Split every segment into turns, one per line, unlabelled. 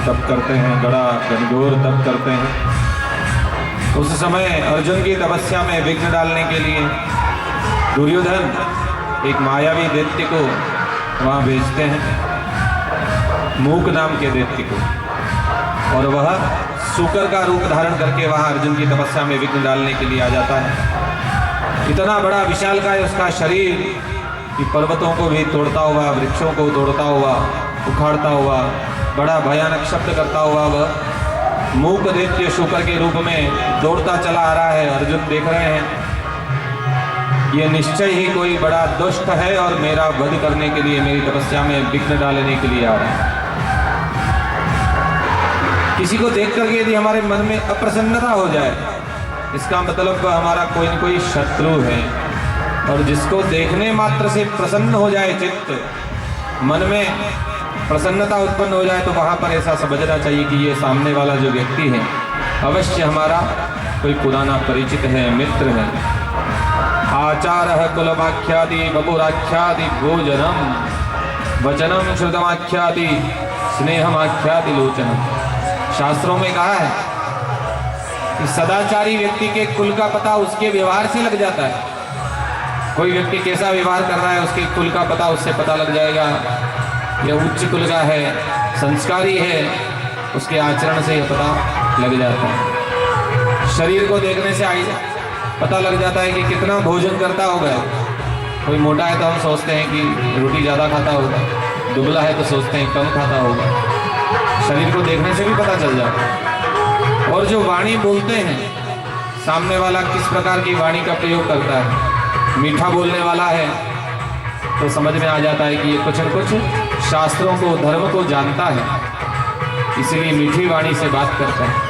तप करते हैं, बड़ा घनघोर तप करते हैं। उस समय अर्जुन की तपस्या में विघ्न डालने के लिए दुर्योधन एक मायावी दैत्य को वहाँ भेजते हैं, मूक नाम के दैत्य को, और वह शूकर का रूप धारण करके वहाँ अर्जुन की तपस्या में विघ्न डालने के लिए आ जाता है। इतना बड़ा विशालकाय उसका शरीर कि पर्वतों को भी तोड़ता हुआ, वृक्षों को तोड़ता हुआ, उखाड़ता हुआ, बड़ा भयानक शब्द करता हुआ वह मूक दैत्य शूकर के रूप में दौड़ता चला आ रहा है। अर्जुन देख रहे हैं ये निश्चय ही कोई बड़ा दुष्ट है और मेरा वध करने के लिए, मेरी तपस्या में विघ्न डालने के लिए आ रहा है। किसी को देख करके यदि हमारे मन में अप्रसन्नता हो जाए, इसका मतलब हमारा कोई न कोई शत्रु है। और जिसको देखने मात्र से प्रसन्न हो जाए चित्त, मन में प्रसन्नता उत्पन्न हो जाए, तो वहाँ पर ऐसा समझना चाहिए कि ये सामने वाला जो व्यक्ति है अवश्य हमारा कोई पुराना परिचित है, मित्र है। आचार कुलमाख्यादि बपुराख्यादि भोजनम वचनम श्रुतमाख्यादि स्नेहमाख्यादि लोचनम। शास्त्रों में कहा है कि सदाचारी व्यक्ति के कुल का पता उसके व्यवहार से लग जाता है। कोई व्यक्ति कैसा व्यवहार कर रहा है उसके कुल का पता उससे पता लग जाएगा। यह उच्च कुल का है, संस्कारी है, उसके आचरण से यह पता लग जाता है। शरीर को देखने से पता लग जाता है कि कितना भोजन करता होगा। कोई मोटा है तो हम सोचते हैं कि रोटी ज़्यादा खाता होगा, दुबला है तो सोचते हैं कम खाता होगा। शरीर को देखने से भी पता चल जाता है। और जो वाणी बोलते हैं, सामने वाला किस प्रकार की वाणी का प्रयोग करता है, मीठा बोलने वाला है तो समझ में आ जाता है कि ये कुछ न कुछ शास्त्रों को, धर्म को जानता है, इसलिए मीठी वाणी से बात करता है।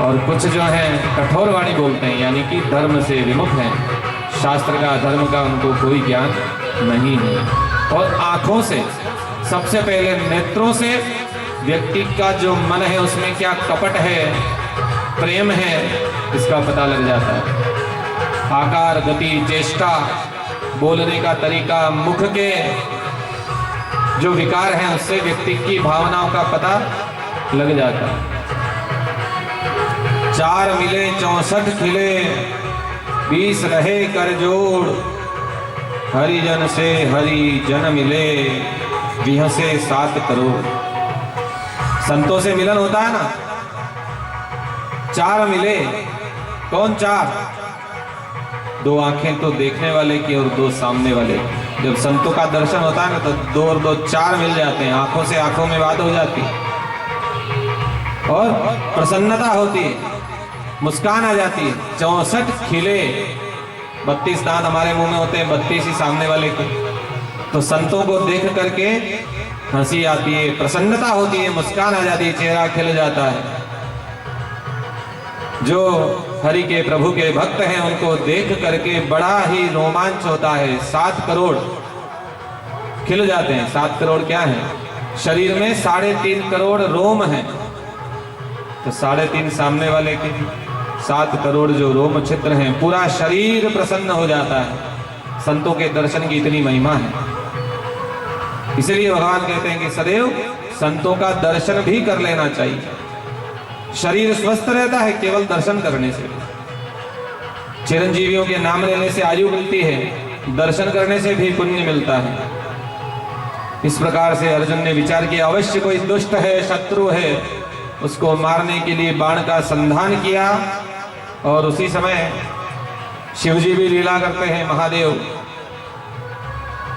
और कुछ जो है कठोर वाणी बोलते हैं, यानी कि धर्म से विमुख हैं, शास्त्र का, धर्म का उनको कोई ज्ञान नहीं है। और आँखों से, सबसे पहले नेत्रों से व्यक्ति का जो मन है उसमें क्या कपट है, प्रेम है, इसका पता लग जाता है। आकार, गति, चेष्टा, बोलने का तरीका, मुख के जो विकार हैं उससे व्यक्ति की भावनाओं का पता लग जाता है। 4 मिले 64 खिले 20 रहे कर जोड़, हरिजन से हरिजन मिले बिहसे 7 करोड़। संतों से मिलन होता है ना, 4 मिले, कौन 4? 2 आंखें तो देखने वाले की और 2 सामने वाले की। जब संतों का दर्शन होता है ना तो 2 और 2 4 मिल जाते हैं, आंखों से आंखों में बात हो जाती है और प्रसन्नता होती है, मुस्कान आ जाती है। 64 खिले, 32 दांत हमारे मुंह में होते हैं, 32 ही सामने वाले के। तो संतों को देख करके हंसी आती है, प्रसन्नता होती है, मुस्कान आ जाती है, चेहरा खिल जाता है। जो हरि के, प्रभु के भक्त हैं उनको देख करके बड़ा ही रोमांच होता है। 7 करोड़ खिल जाते हैं। 7 करोड़ क्या है? शरीर में 3.5 करोड़ रोम हैं, तो 3.5 सामने वाले के, 7 करोड़ जो रोम छिद्र हैं, पूरा शरीर प्रसन्न हो जाता है। संतों के दर्शन की इतनी महिमा है, इसलिए भगवान कहते हैं कि सदैव संतों का दर्शन भी कर लेना चाहिए। शरीर स्वस्थ रहता है केवल दर्शन करने से। चिरंजीवियों के नाम लेने से आयु मिलती है, दर्शन करने से भी पुण्य मिलता है। इस प्रकार से अर्जुन ने विचार किया, अवश्य कोई दुष्ट है, शत्रु है, उसको मारने के लिए बाण का संधान किया। और उसी समय शिवजी भी लीला करते हैं, महादेव,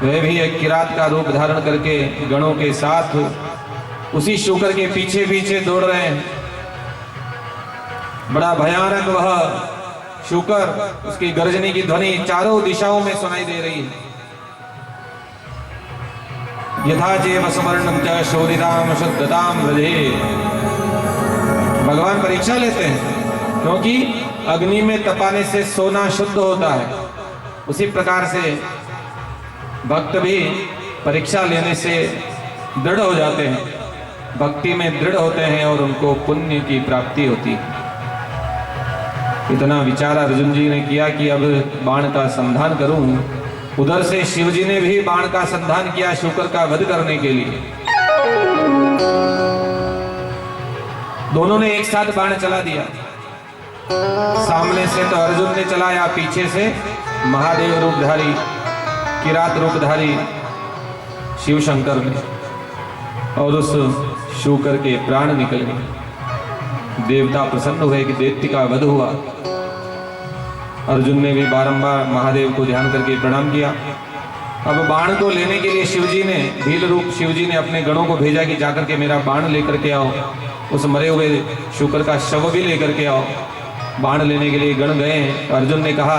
वे भी एक किरात का रूप धारण करके गणों के साथ उसी शूकर के पीछे पीछे दौड़ रहे हैं। बड़ा भयानक वह शूकर, उसकी गर्जनी की ध्वनि चारों दिशाओं में सुनाई दे रही है। यथा चेव सुवर्णम च शोधिताम शुद्धताम व्रजे। भगवान परीक्षा लेते हैं, क्योंकि अग्नि में तपाने से सोना शुद्ध होता है, उसी प्रकार से भक्त भी परीक्षा लेने से दृढ़ हो जाते हैं, भक्ति में दृढ़ होते हैं और उनको पुण्य की प्राप्ति होती है। इतना विचार अर्जुन जी ने किया कि अब बाण का संधान करूं। उधर से शिवजी ने भी बाण का संधान किया शूकर का वध करने के लिए। दोनों ने एक साथ बाण चला दिया। सामने से तो अर्जुन ने चलाया, पीछे से महादेव रूपधारी, किरात रूपधारी शिव शंकर ने, और उस शूकर के प्राण निकल गए। देवता प्रसन्न हुए कि दैत्य का वध हुआ। अर्जुन ने भी बारंबार महादेव को ध्यान करके प्रणाम किया। अब बाण को लेने के लिए शिवजी ने, भील रूप शिवजी ने अपने गणों को भेजा कि जाकर के मेरा बाण लेकर के आओ, उस मरे हुए शूकर का शव भी लेकर के आओ। बाण लेने के लिए गण गए। अर्जुन ने कहा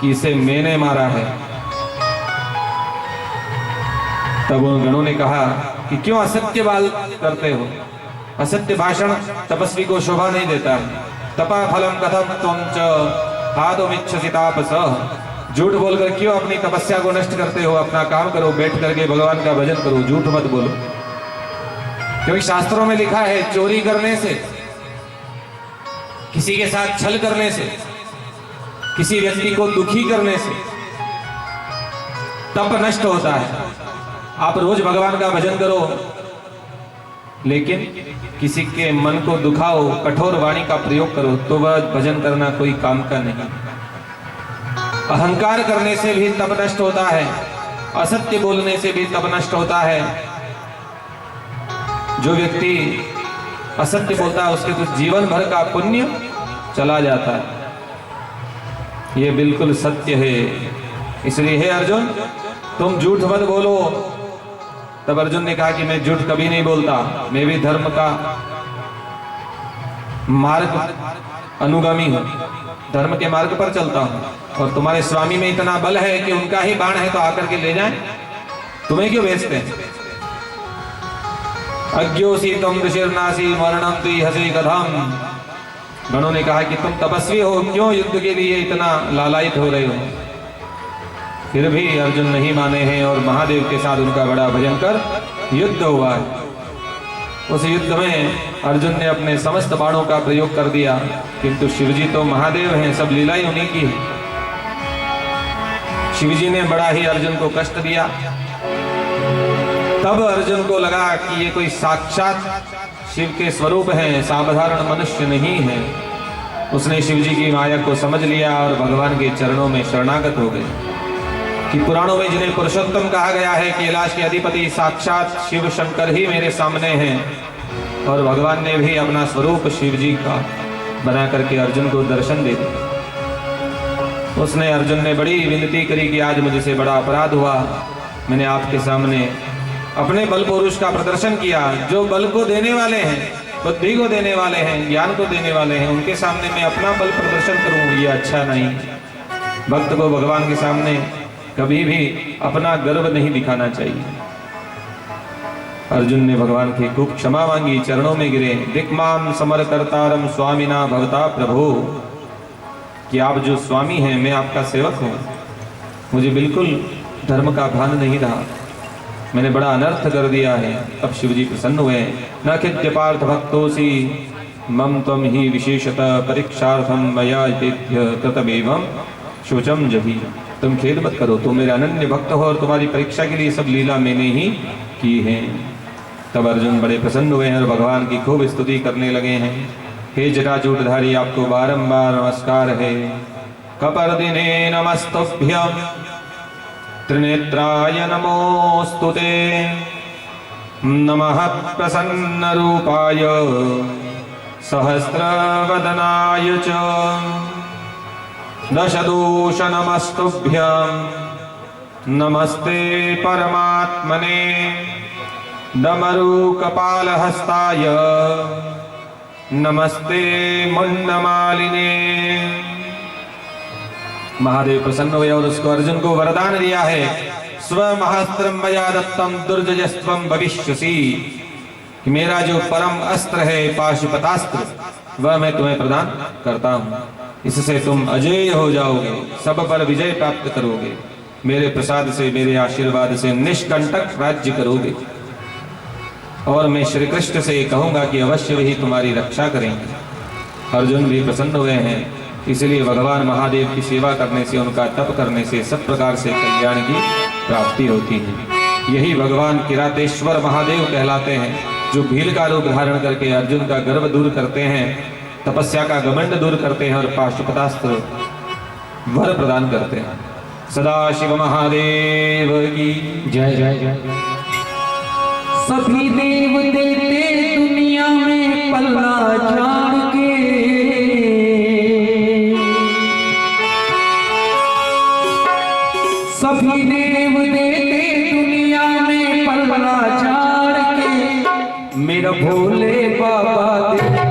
कि इसे मैंने मारा है। तब उन गणों ने कहा कि क्यों असत्य बात करते हो, असत्य भाषण तपस्वी को शोभा नहीं देता है। तपा फलम कथम तुम च हातुमिच्छसि तापसः, झूठ बोलकर क्यों अपनी तपस्या को नष्ट करते हो। अपना काम करो, बैठ करके भगवान का भजन करो, झूठ मत बोलो। क्योंकि शास्त्रों में लिखा है चोरी करने से, किसी के साथ छल करने से, किसी व्यक्ति को दुखी करने से तप नष्ट होता है। आप रोज भगवान का भजन करो, लेकिन किसी के मन को दुखाओ, कठोर वाणी का प्रयोग करो, तो वह भजन करना कोई काम का नहीं। अहंकार करने से भी तप नष्ट होता है, असत्य बोलने से भी तप नष्ट होता है। जो व्यक्ति असत्य बोलता है उसके कुछ जीवन भर का पुण्य चला जाता है। यह बिल्कुल सत्य है। इसलिए हे अर्जुन, तुम झूठ मत बोलो। तब अर्जुन ने कहा कि मैं झूठ कभी नहीं बोलता, मैं भी धर्म का मार्ग अनुगामी हूं, धर्म के मार्ग पर चलता हूं। और तुम्हारे स्वामी में इतना बल है कि उनका ही बाण है तो आकर के ले जाएं, तुम्हें क्यों बेचते हैं। अज्ञोसी तुम ऋषिर्नासी मरणम तुहसी कथम। गणों ने कहा कि तुम तपस्वी हो, क्यों युद्ध के लिए इतना लालायित हो रहे हो। फिर भी अर्जुन नहीं माने हैं और महादेव के साथ उनका बड़ा भजन कर युद्ध हुआ है। उस युद्ध में अर्जुन ने अपने समस्त बाणों का प्रयोग कर दिया, किंतु शिवजी तो महादेव हैं, सब लीला ही उन्हीं की है। शिवजी ने बड़ा ही अर्जुन को कष्ट दिया। तब अर्जुन को लगा कि ये कोई साक्षात शिव के स्वरूप हैं, साधारण मनुष्य नहीं है। उसने शिवजी की माया को समझ लिया और भगवान के चरणों में शरणागत हो गए। कि पुराणों में जिन्हें पुरुषोत्तम कहा गया है, कैलाश के अधिपति साक्षात शिव शंकर ही मेरे सामने हैं। और भगवान ने भी अपना स्वरूप शिवजी का बना करके अर्जुन को दर्शन दे दिया। उसने अर्जुन ने बड़ी विनती करी कि आज मुझसे बड़ा अपराध हुआ, मैंने आपके सामने अपने बल पौरुष का प्रदर्शन किया। जो बल को देने वाले हैं, बुद्धि को देने वाले हैं, ज्ञान को देने वाले हैं, उनके सामने मैं अपना बल प्रदर्शन करूं, ये अच्छा नहीं। भक्त को भगवान के सामने कभी भी अपना गर्व नहीं दिखाना चाहिए। अर्जुन ने भगवान की खूब क्षमा मांगी, चरणों में गिरे। दिक्माम समर करतारम स्वामिना भवता प्रभु, कि आप जो स्वामी हैं, मैं आपका सेवक हूं, मुझे बिल्कुल धर्म का भान नहीं रहा, मैंने बड़ा अनर्थ कर दिया है। अब शिवजी प्रसन्न हुए। न खिद्य पार्थ भक्तोसी मम त्वम ही विशेषतः परीक्षार्थम मया कृतमेवं शुचम जभी। तुम खेद मत करो, तुम मेरे अनन्य भक्त हो और तुम्हारी परीक्षा के लिए सब लीला मैंने ही की है। तब अर्जुन बड़े प्रसन्न हुए हैं और भगवान की खूब स्तुति करने लगे हैं। हे जटाजूटधारी, आपको बारंबार नमस्कार है। कपर्दिने नमस्तुभ्यं त्रिनेत्राय नमोस्तुते, नमः प्रसन्न रूपाय सहस्रवदनाय च, दशदोष नमस्तुभ्यं नमस्ते परमात्मने, डमरू कपालहस्ताय नमस्ते मुंडमालिने। महादेव प्रसन्न हुए और उसको अर्जुन को वरदान दिया है, स्वमहास्त्रम मया दत्तम दुर्जयस्त्वं भविष्यसि, कि मेरा जो परम अस्त्र है पाशुपतास्त्र, वह मैं तुम्हें प्रदान करता हूँ। इससे तुम अजेय हो जाओगे, सब पर विजय प्राप्त करोगे, मेरे प्रसाद से, मेरे आशीर्वाद से निष्कंटक राज्य करोगे। और मैं श्री कृष्ण से कहूंगा कि अवश्य ही तुम्हारी रक्षा करेंगे। अर्जुन भी प्रसन्न हुए हैं, इसलिए भगवान महादेव की सेवा करने से, उनका तप करने से सब प्रकार से कल्याण की प्राप्ति होती है। यही भगवान किरातेश्वर महादेव कहलाते हैं। जो भील का रूप धारण करके अर्जुन का गर्व दूर करते हैं, तपस्या का घमंड दूर करते हैं और पाशुपतास्त्र वर प्रदान करते हैं। सदा शिव महादेव की
जय जय जय। सभी देव देते दुनिया में पल्ला झाड़ के, सभी देव देते दुनिया में पल्ला झाड़ के, मेरा भोले बाबा देता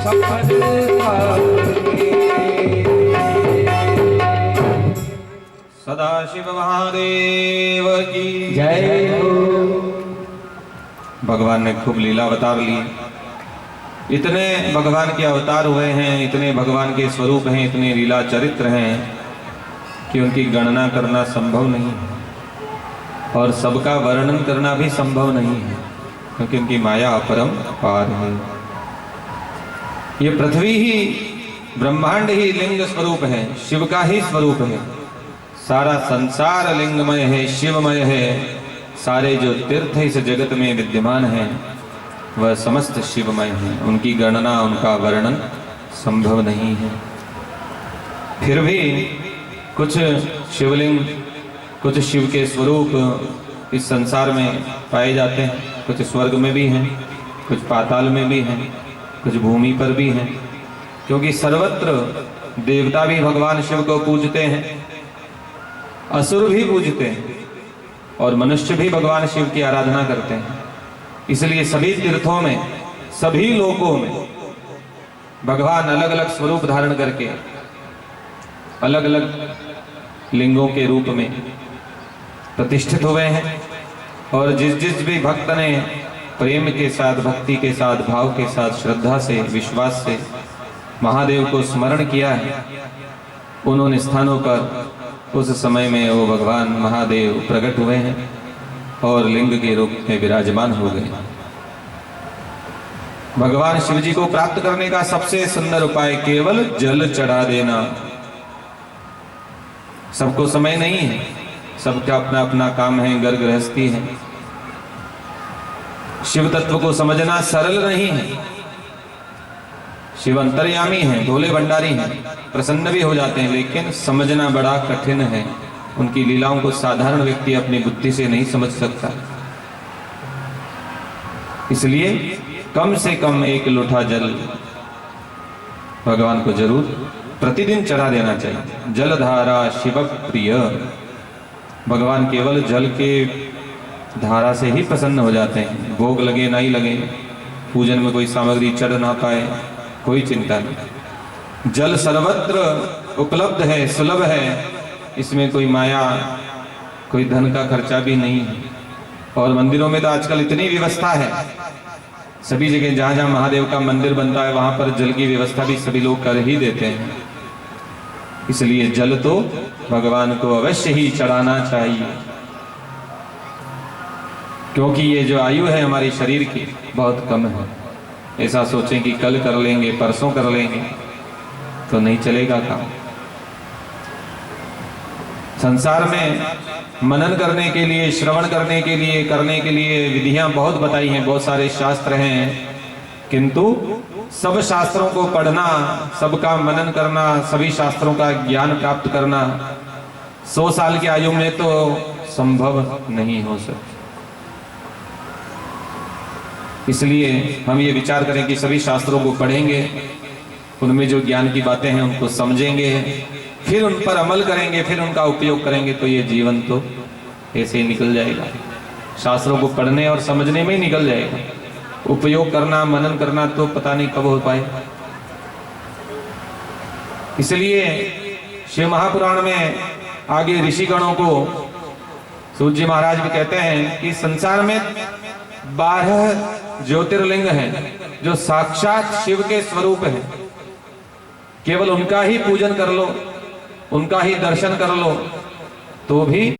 सफलता करके।
सदाशिव महादेव की
जय हो।
भगवान ने खूब लीला अवतार लिए। इतने भगवान के अवतार हुए हैं, इतने भगवान के स्वरूप हैं, इतने लीला चरित्र हैं कि उनकी गणना करना संभव नहीं है और सबका वर्णन करना भी संभव नहीं है, क्योंकि उनकी माया अपरम पार है। ये पृथ्वी ही, ब्रह्मांड ही लिंग स्वरूप है, शिव का ही स्वरूप है। सारा संसार लिंगमय है, शिवमय है। सारे जो तीर्थ इस जगत में विद्यमान हैं वह समस्त शिवमय हैं। उनकी गणना, उनका वर्णन संभव नहीं है। फिर भी कुछ शिवलिंग, कुछ शिव के स्वरूप इस संसार में पाए जाते हैं। कुछ स्वर्ग में भी हैं, कुछ पाताल में भी हैं, कुछ भूमि पर भी हैं, क्योंकि सर्वत्र देवता भी भगवान शिव को पूजते हैं, असुर भी पूजते हैं और मनुष्य भी भगवान शिव की आराधना करते हैं। इसलिए सभी तीर्थों में, सभी लोकों में भगवान अलग अलग स्वरूप धारण करके अलग अलग लिंगों के रूप में प्रतिष्ठित हुए हैं। और जिस जिस भी भक्त ने प्रेम के साथ, भक्ति के साथ, भाव के साथ, श्रद्धा से, विश्वास से महादेव को स्मरण किया है, उन्होंने स्थानों पर उस समय में वो भगवान महादेव प्रकट हुए हैं और लिंग के रूप में विराजमान हो गए। भगवान शिव जी को प्राप्त करने का सबसे सुंदर उपाय केवल जल चढ़ा देना। सबको समय नहीं है, सबका अपना अपना काम है, घर गृहस्थी है। शिव तत्व को समझना सरल नहीं है। शिव अंतर्यामी हैं, भोले भंडारी हैं, प्रसन्न भी हो जाते हैं, लेकिन समझना बड़ा कठिन है। उनकी लीलाओं को साधारण व्यक्ति अपनी बुद्धि से नहीं समझ सकता। इसलिए कम से कम एक लोटा जल भगवान को जरूर प्रतिदिन चढ़ा देना चाहिए। जलधारा शिव प्रिय। भगवान केवल जल के धारा से ही प्रसन्न हो जाते हैं। भोग लगे नहीं लगे, पूजन में कोई सामग्री चढ़ ना पाए, कोई चिंता नहीं। जल सर्वत्र उपलब्ध है, सुलभ है। इसमें कोई माया, कोई धन का खर्चा भी नहीं है। और मंदिरों में तो आजकल इतनी व्यवस्था है, सभी जगह जहां जहां महादेव का मंदिर बनता है वहां पर जल की व्यवस्था भी सभी लोग कर ही देते हैं। इसलिए जल तो भगवान को अवश्य ही चढ़ाना चाहिए, क्योंकि ये जो आयु है हमारी शरीर की बहुत कम है। ऐसा सोचें कि कल कर लेंगे, परसों कर लेंगे, तो नहीं चलेगा काम। संसार में मनन करने के लिए, श्रवण करने के लिए, करने के लिए विधियां बहुत बताई हैं, बहुत सारे शास्त्र हैं, किंतु सब शास्त्रों को पढ़ना, सबका मनन करना, सभी शास्त्रों का ज्ञान प्राप्त करना 100 साल की आयु में तो संभव नहीं हो सकता। इसलिए हम ये विचार करें कि सभी शास्त्रों को पढ़ेंगे, उनमें जो ज्ञान की बातें हैं उनको समझेंगे, फिर उन पर अमल करेंगे, फिर उनका उपयोग करेंगे, तो ये जीवन तो ऐसे ही निकल जाएगा। शास्त्रों को पढ़ने और समझने में ही निकल जाएगा। उपयोग करना, मनन करना तो पता नहीं कब हो पाए। इसलिए शिव महापुराण में आगे ऋषिगणों को सूत जी महाराज भी कहते हैं कि संसार में 12 ज्योतिर्लिंग हैं जो साक्षात शिव के स्वरूप हैं। केवल उनका ही पूजन कर लो, उनका ही दर्शन कर लो तो भी